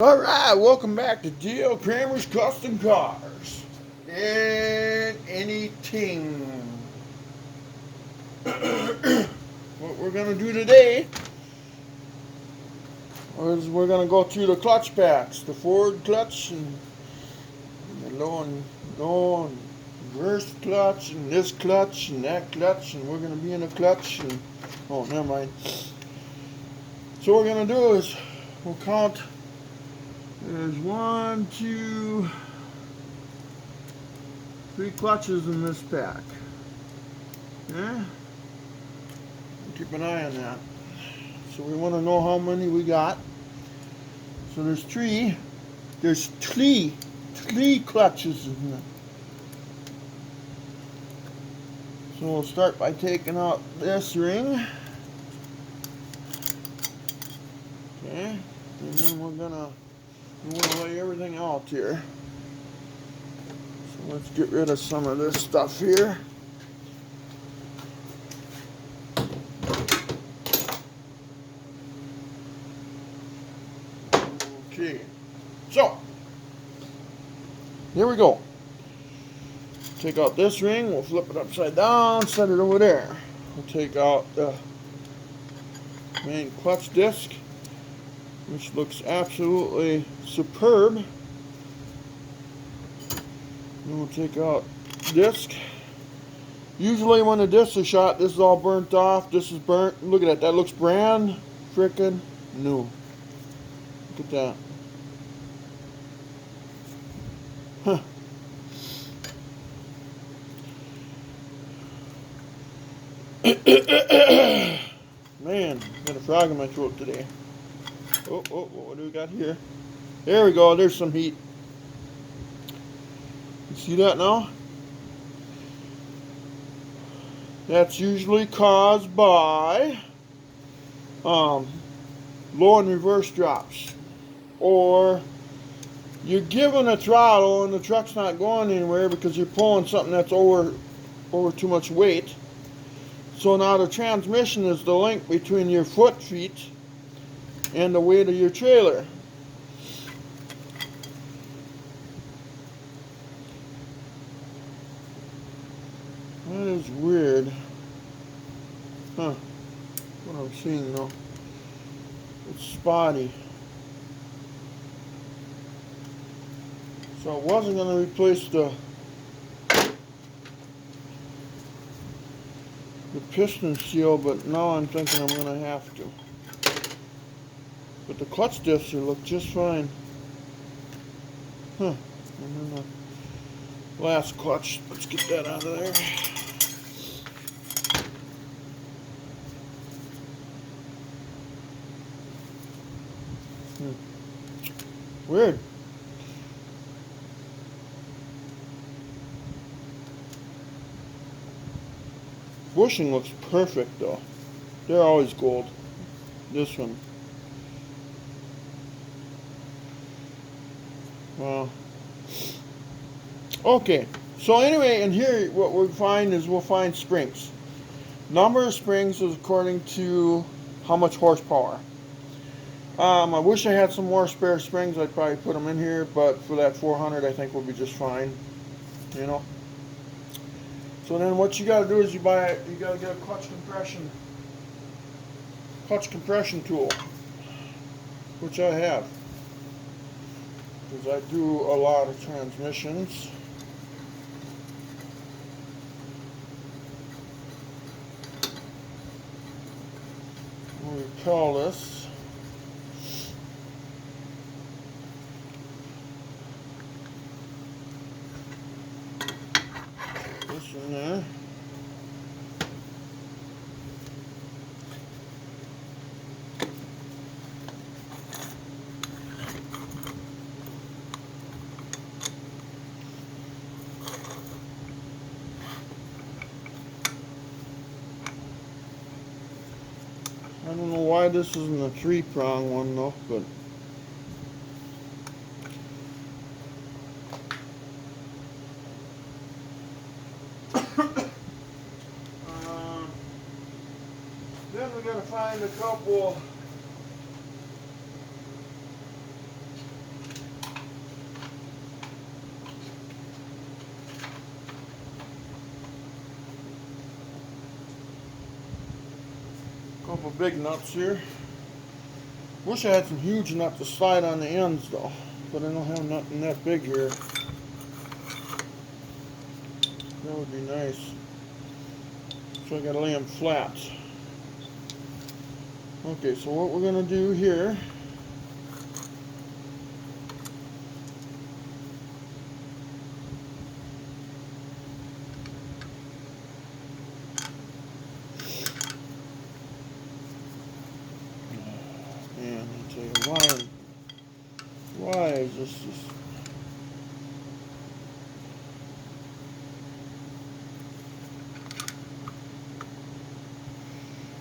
Alright, welcome back to D.L. Kramer's Custom Cars. And anything. What we're going to do today is we're going to go through the clutch packs. The forward clutch and the low and reverse clutch and this clutch and that clutch. And we're going to be in a clutch. And oh, never mind. So what we're going to do is we'll count. There's 1, 2, 3 clutches in this pack. Yeah? Keep an eye on that. So we want to know how many we got. So there's three clutches in there. So we'll start by taking out this ring. Okay, and then we want to lay everything out here. So let's get rid of some of this stuff here. Okay, so here we go. Take out this ring, we'll flip it upside down, set it over there. We'll take out the main clutch disc, which looks absolutely superb. Then we'll take out disc. Usually when the discs are shot, this is all burnt off. This is burnt. Look at that. That looks brand freaking new. Look at that. Huh. Man, got a frog in my throat today. Oh, what do we got here? There we go. There's some heat. You see that now? That's usually caused by low and reverse drops, or you're giving a throttle and the truck's not going anywhere because you're pulling something that's over too much weight. So now the transmission is the link between your feet and the weight of your trailer. That is weird. Huh. What I'm seeing though. It's spotty. So I wasn't going to replace the piston seal, but now I'm thinking I'm going to have to. But the clutch discs look just fine. Huh. And then the last clutch, let's get that out of there. Weird. Bushing looks perfect though. They're always gold. This one. Wow. Okay. So anyway, in here what we'll find springs. Number of springs is according to how much horsepower. I wish I had some more spare springs. I'd probably put them in here, but for that 400 I think we'll be just fine. You know. So then what you got to do is you got to get a clutch compression tool, which I have, because I do a lot of transmissions. We'll repel this. This in there. I don't know why this isn't a 3-prong one though, but then we gotta find a couple couple big nuts here. Wish I had some huge nuts to slide on the ends though, but I don't have nothing that big here. That would be nice. So I gotta lay them flat. Okay, so what we're gonna do here, man, I tell you, why is this just...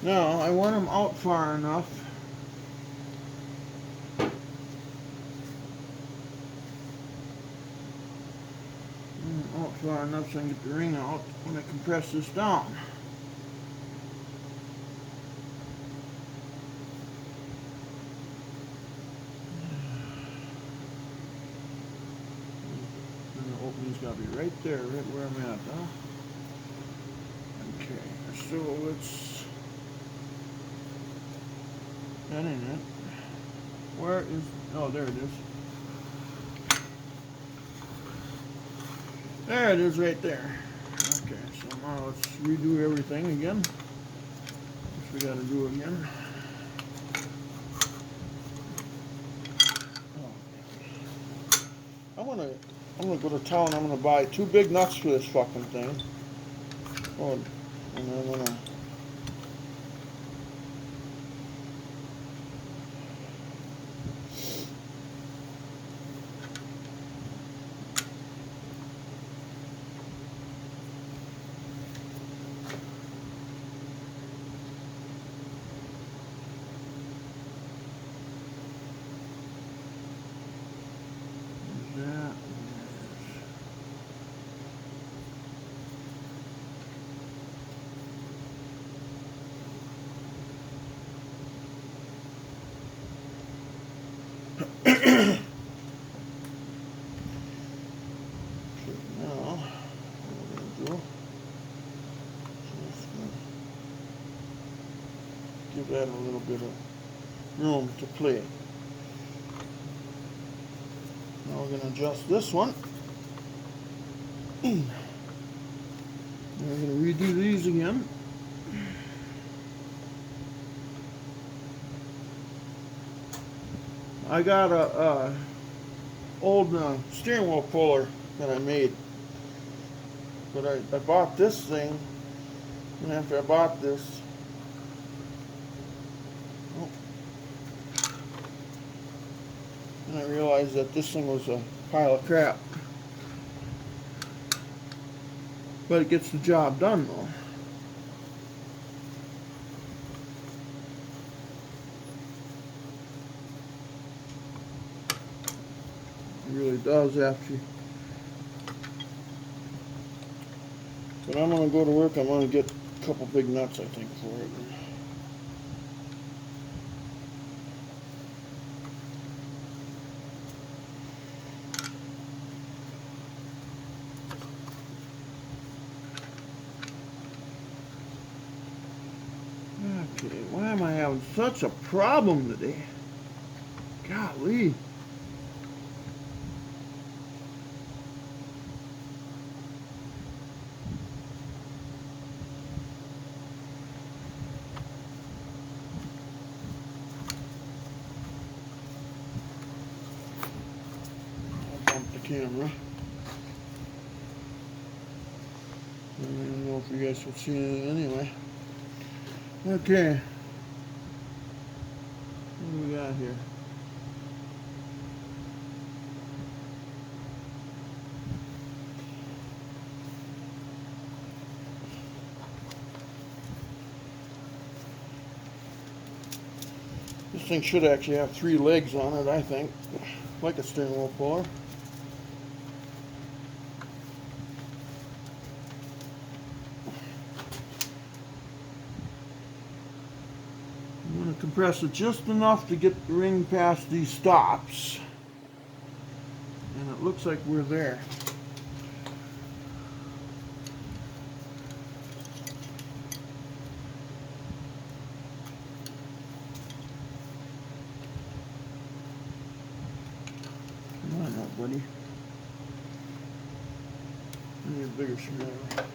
Now, I want them out far enough so I can get the ring out when I compress this down. And the opening's got to be right there, right where I'm at, huh? Okay, so it's... That ain't it. Where is... Oh, there it is. There it is right there. Okay, so now let's redo everything again. Which we gotta do again. I'm gonna go to town. I'm gonna buy 2 big nuts for this fucking thing. Oh, and I'm gonna... Give that a little bit of room to play. Now we're going to adjust this one. And we're going to redo these again. I got a old steering wheel puller that I made, but I bought this thing, and after I bought this, and I realized that this thing was a pile of crap. But it gets the job done though. It really does after you. But I'm going to go to work. I'm going to get a couple big nuts, I think, for it. Okay, why am I having such a problem today? Golly. I'll bump the camera. I don't know if you guys can see it anyway. Okay, what do we got here? This thing should actually have 3 legs on it, I think, like a steering wheel puller. I'm going to compress it just enough to get the ring past these stops. And it looks like we're there. buddy. I need a bigger screwdriver.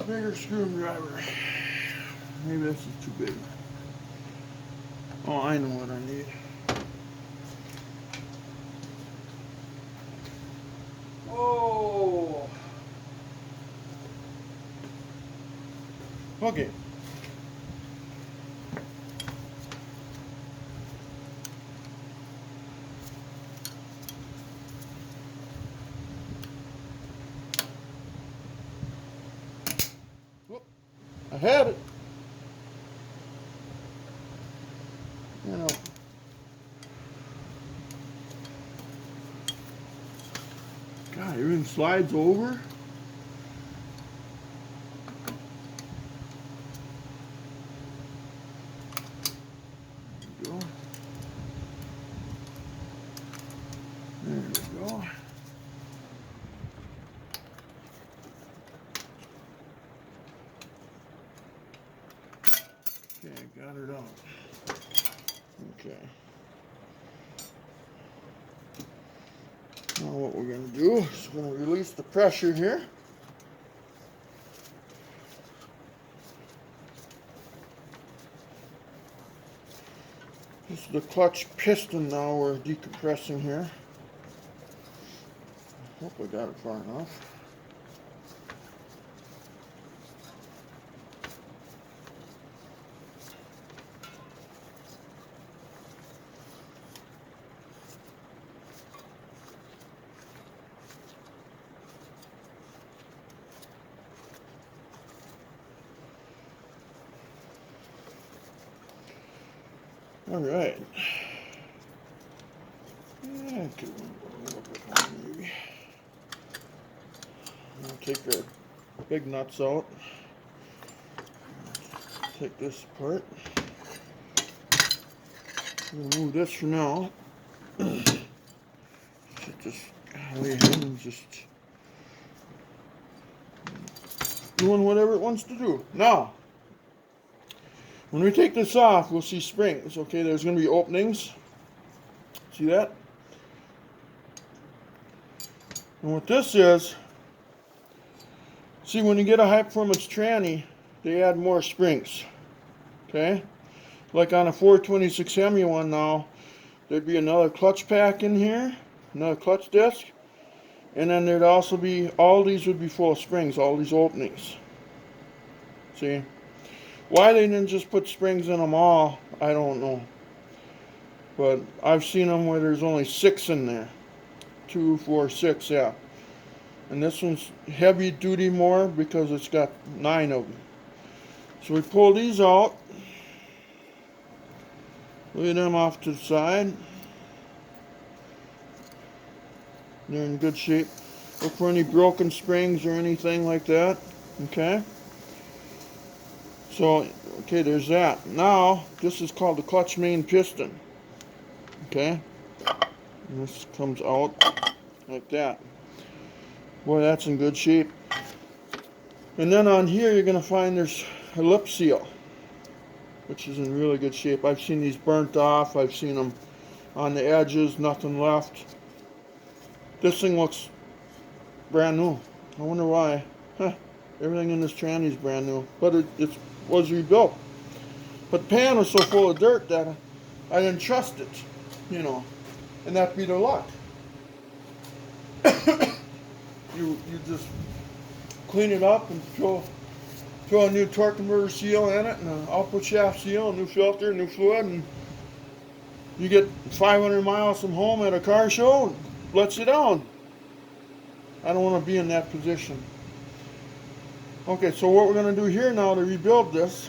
Bigger screwdriver. Maybe this is too big. Oh, I know what I need. Oh. Okay. Whoop. I had it. You know. God, everything slides over. There we go. There we go. Okay, got it out. Okay. Now what we're going to do is we're going to release the pressure here. This is the clutch piston now we're decompressing here. Hope I got it far enough. All right. Yeah, okay, maybe. I'll take our big nuts out. Take this apart. Remove this for now. Just lay here and just doing whatever it wants to do. Now, when we take this off, we'll see springs. Okay, there's going to be openings. See that? And what this is, see, when you get a high performance tranny, they add more springs. Okay? Like on a 426 Hemi one now, there'd be another clutch pack in here, another clutch disc, and then there'd also be, all these would be full of springs, all these openings. See? Why they didn't just put springs in them all, I don't know. But I've seen them where there's only 6 in there. 2, 4, 6, yeah. And this one's heavy duty more because it's got 9 of them. So we pull these out. Lay them off to the side. They're in good shape. Look for any broken springs or anything like that. Okay. So, okay, there's that. Now, this is called the clutch main piston. Okay. And this comes out like that. Boy, that's in good shape. And then on here, you're going to find there's a lip seal, which is in really good shape. I've seen these burnt off. I've seen them on the edges, nothing left. This thing looks brand new. I wonder why. Huh. Everything in this tranny is brand new, but it was rebuilt. But the pan was so full of dirt that I didn't trust it, you know, and that'd be the luck. you just clean it up and throw a new torque converter seal in it and an output shaft seal, a new filter, new fluid, and you get 500 miles from home at a car show and lets you down. I don't want to be in that position. Okay, so what we're going to do here now to rebuild this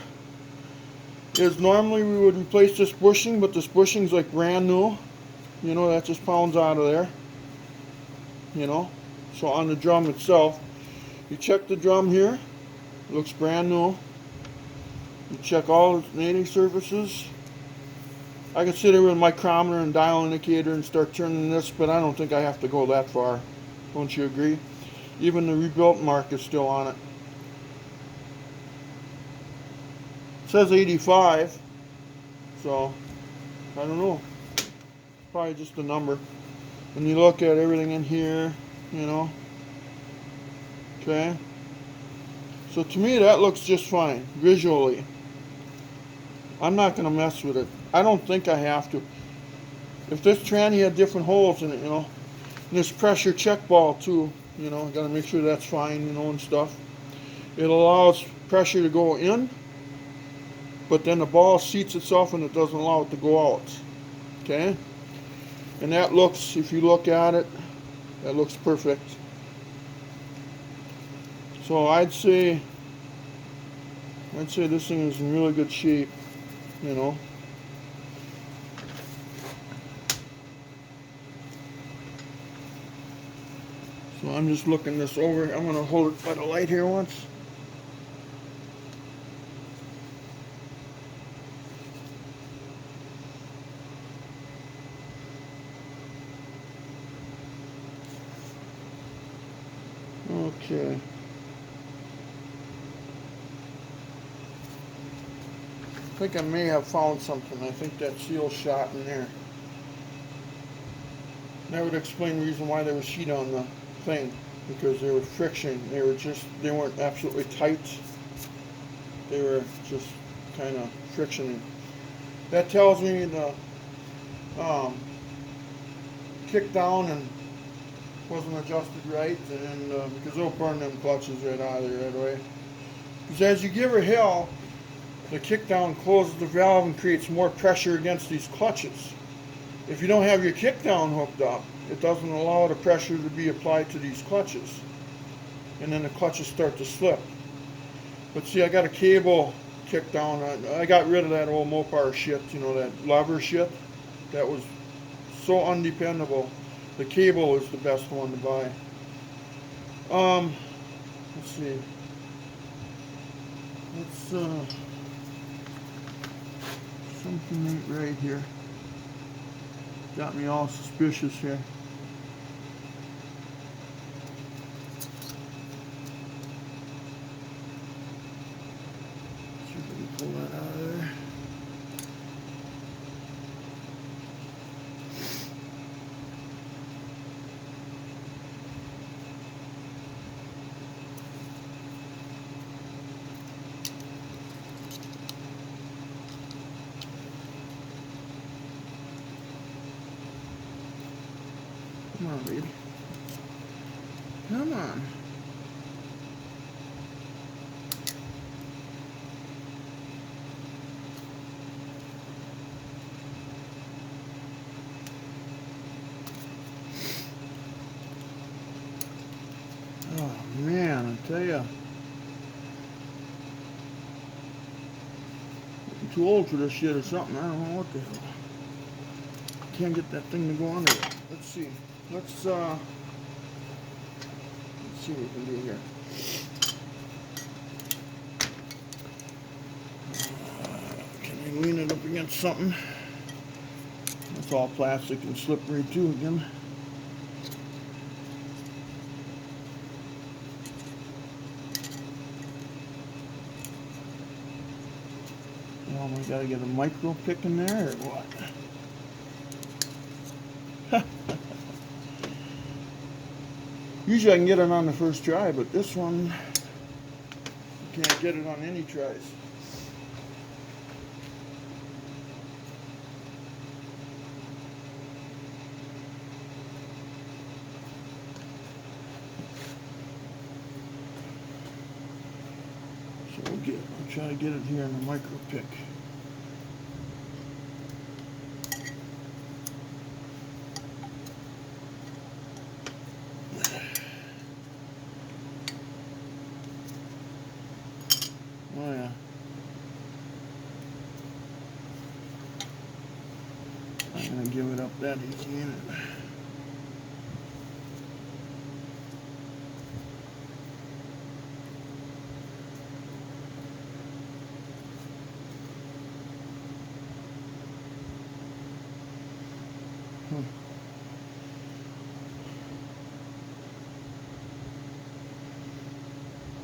is normally we would replace this bushing, but this bushing's like brand new. You know, that just pounds out of there. You know, so on the drum itself, you check the drum here, it looks brand new. You check all its native surfaces. I can sit here with a micrometer and dial indicator and start turning this, but I don't think I have to go that far. Don't you agree? Even the rebuilt mark is still on it. It says 85, so I don't know. probably just a number. When you look at everything in here, you know. Okay. So to me that looks just fine visually. I'm not going to mess with it. I don't think I have to. If this tranny had different holes in it, you know, and this pressure check ball too, you know, got to make sure that's fine, you know, and stuff. It allows pressure to go in, but then the ball seats itself and it doesn't allow it to go out. Okay? And that looks, if you look at it, that looks perfect. So I'd say this thing is in really good shape, you know. So I'm just looking this over. I'm going to hold it by the light here once. Okay. I think I may have found something. I think that seal shot in there. That would explain the reason why there was sheet on the thing, because they were friction. They weren't absolutely tight. They were just kind of friction. That tells me the kick down and wasn't adjusted right, and because they'll burn them clutches right out of there right away. Because as you give her hell, the kick down closes the valve and creates more pressure against these clutches. If you don't have your kick down hooked up, it doesn't allow the pressure to be applied to these clutches, and then the clutches start to slip. But see, I got a cable kick down. I got rid of that old Mopar shit, you know, that lever shit. That was so undependable. The cable is the best one to buy. Let's see. Something ain't right here. Got me all suspicious here. See if we can pull that out of there. Come on, baby. Come on. Oh, man, I tell ya. I'm too old for this shit or something. I don't know what the hell. Can't get that thing to go under it. Let's see. Let's see what we can do here. Can I lean it up against something? It's all plastic and slippery too again. Well, we gotta get a micro pick in there or what? Usually I can get it on the first try, but this one, you can't get it on any tries. So I'll try to get it here in the micro pick. Oh yeah. I'm gonna give it up that easy, ain't it?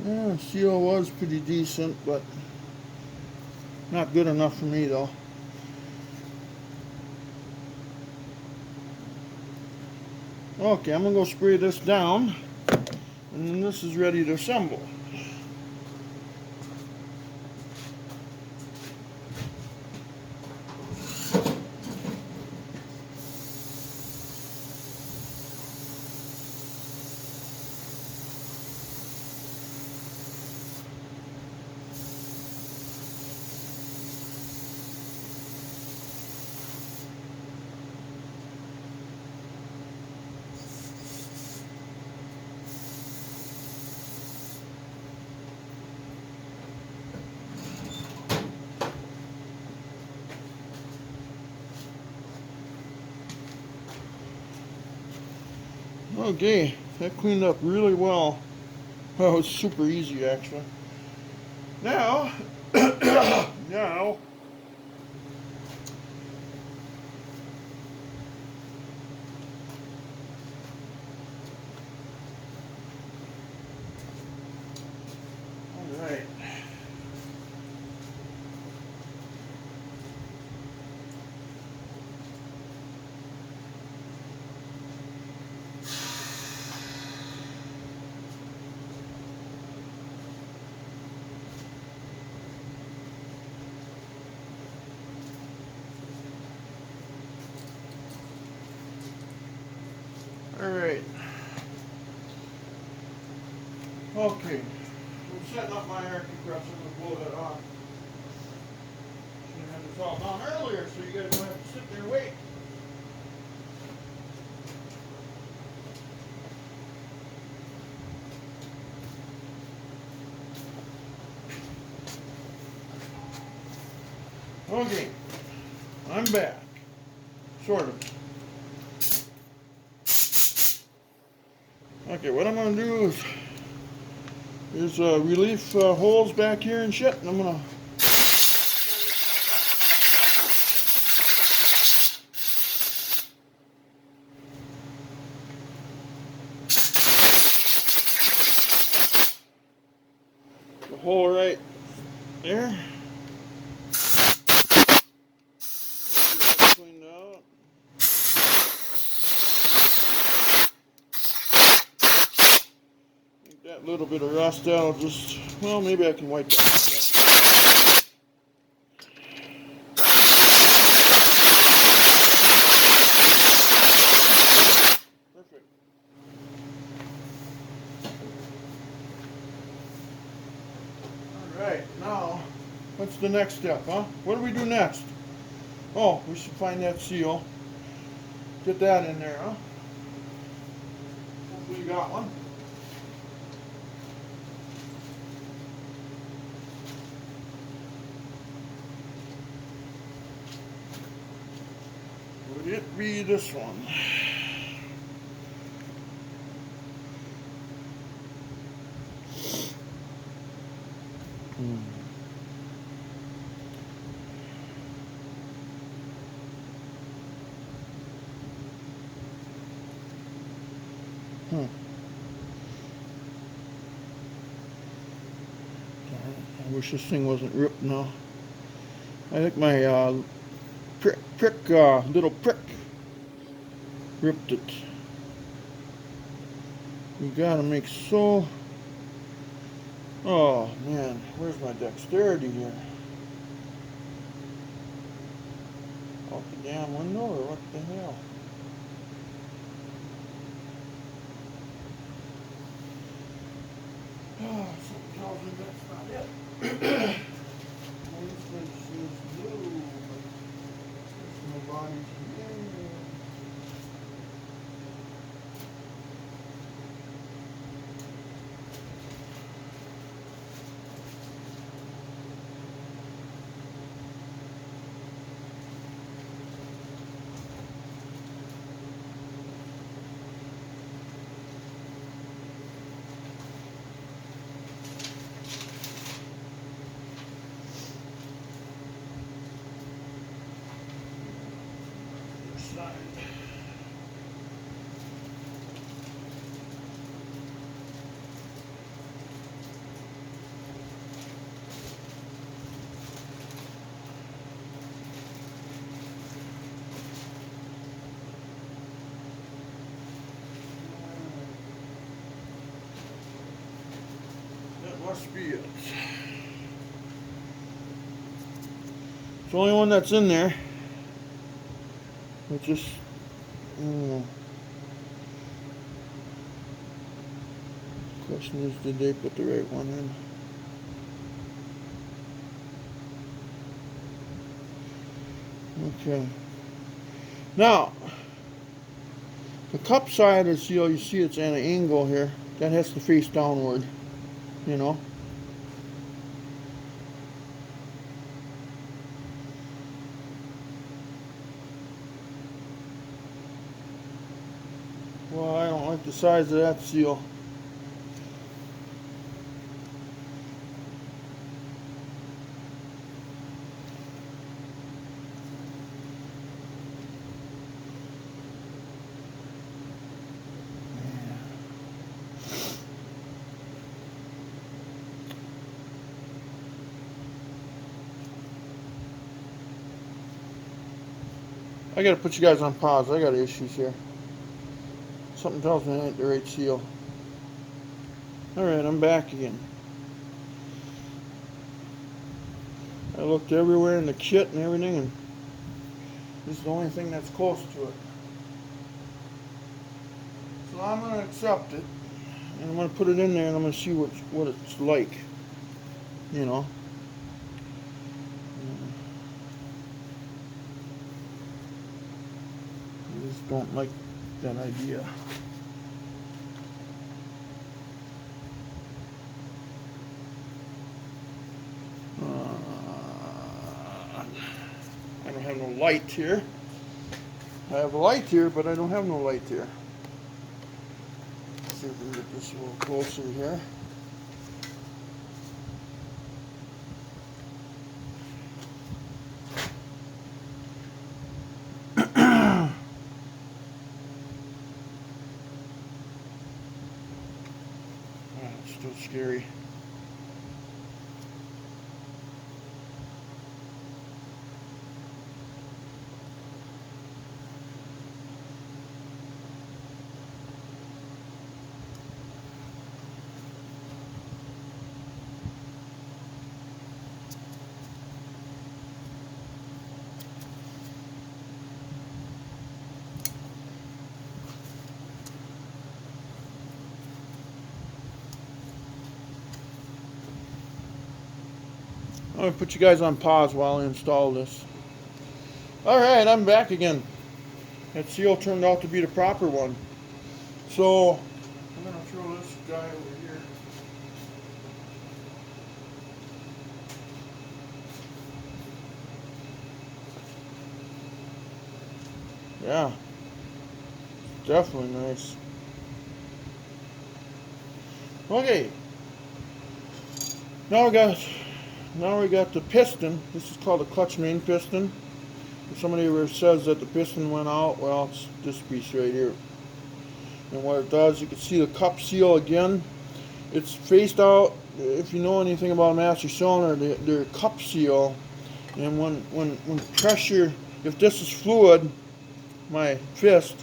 Yeah, seal was pretty decent, but not good enough for me though. Okay, I'm gonna go spray this down, and then this is ready to assemble. Okay, that cleaned up really well. Oh, it's super easy actually. Now, now, all right. All right. Okay. I'm setting up my air compressor. I'm gonna blow that off. Should have had this all done earlier, so you guys don't have to sit there and wait. Okay, I'm back. Sort of. Okay, what I'm gonna do is there's relief holes back here and shit, and I'm gonna the hole right there. Cleaned out. That little bit of rust out, just, well, maybe I can wipe that off. Perfect. Alright, now, what's the next step, huh? What do we do next? Oh, we should find that seal. Get that in there, huh? Hopefully you got one. Would it be this one? I wish this thing wasn't ripped now. I think my little prick ripped it. You gotta make so... Oh man, where's my dexterity here? Out the damn window or what the hell? Oh, something tells me that's not it. This is blue, but there's no bodies in there. must be it. It's the only one that's in there. It just, question is, did they put the right one in? Okay. Now, the cup side is, you see it's at an angle here. That has to face downward, you know. Well, I don't like the size of that seal. I gotta put you guys on pause. I got issues here. Something tells me I ain't the right seal. Alright, I'm back again. I looked everywhere in the kit and everything, and this is the only thing that's close to it. So I'm going to accept it, and I'm going to put it in there, and I'm going to see what it's like, you know. I just don't like that idea. I don't have no light here. I have a light here, but I don't have no light here. Let's see if we can get this a little closer here. It's still scary. I'm going to put you guys on pause while I install this. Alright, I'm back again. That seal turned out to be the proper one. So, I'm going to throw this guy over here. Yeah. Definitely nice. Okay. Now we got the piston. This is called a clutch main piston. If somebody ever says that the piston went out, well, it's this piece right here. And what it does, you can see the cup seal again. It's faced out. If you know anything about a master cylinder, they're cup seal. And when pressure, if this is fluid, my fist,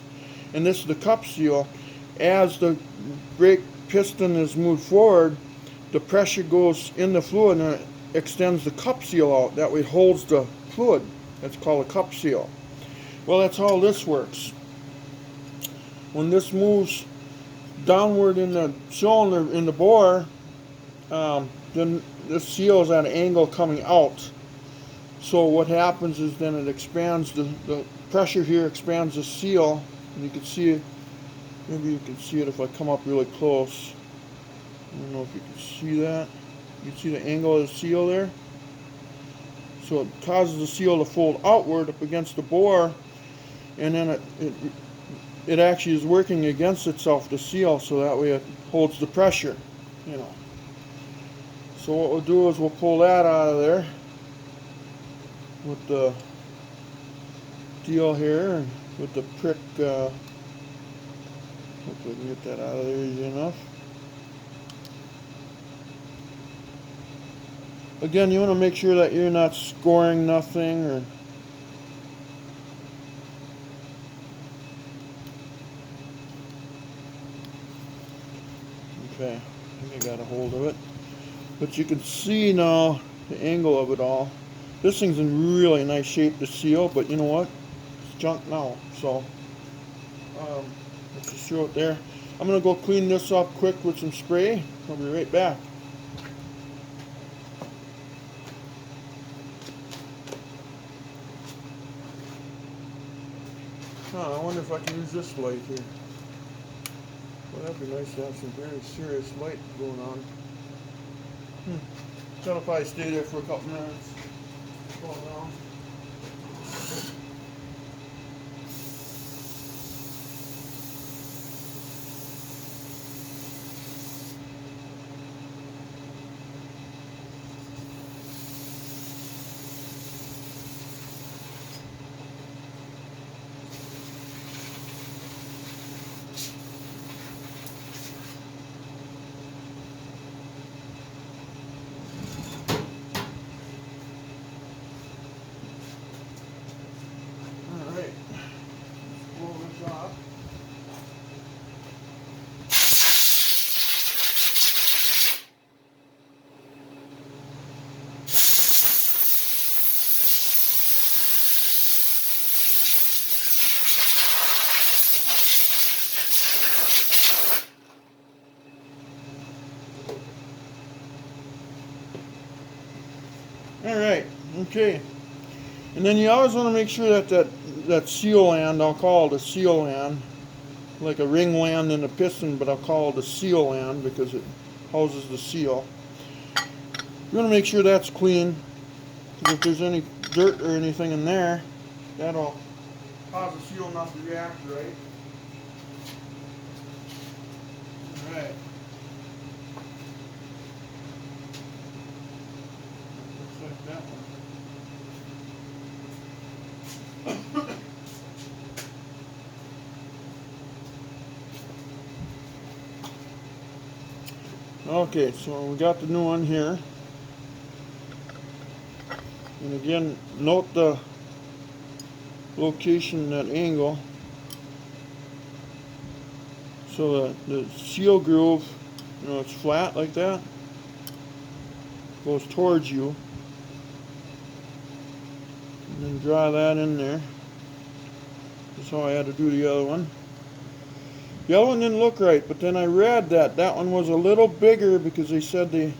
and this is the cup seal, as the brake piston is moved forward, the pressure goes in the fluid and it extends the cup seal out. That way it holds the fluid. That's called a cup seal. Well, that's how this works. When this moves downward in the cylinder, in the bore, then the seal is at an angle coming out. So what happens is then it expands, the pressure here expands the seal, and you can see it, maybe you can see it if I come up really close. I don't know if you can see that. You can see the angle of the seal there. So it causes the seal to fold outward up against the bore, and then it actually is working against itself, the seal, so that way it holds the pressure, you know. So what we'll do is we'll pull that out of there with the deal here, and with the prick, hopefully we can get that out of there easy enough. Again, you want to make sure that you're not scoring nothing, or okay, I think I got a hold of it. But you can see now the angle of it all. This thing's in really nice shape to seal, but you know what? It's junk now. So let's just throw it there. I'm gonna go clean this up quick with some spray. I'll be right back. I wonder if I can use this light here. Well, that'd be nice to have some very serious light going on. So if I stay there for a couple minutes. Go down. Alright, okay. And then you always want to make sure that seal end, I'll call it a seal end, like a ring land in a piston, but I'll call it a seal end because it houses the seal. You want to make sure that's clean, because if there's any dirt or anything in there, that'll cause the seal not to react right. Alright. Like that one. Okay, so we got the new one here. And again, note the location, that angle. So the seal groove, you know, it's flat like that, goes towards you. And then draw that in there. That's how I had to do the other one. The other one didn't look right, but then I read that one was a little bigger because they said they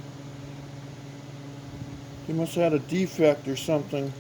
must have had a defect or something.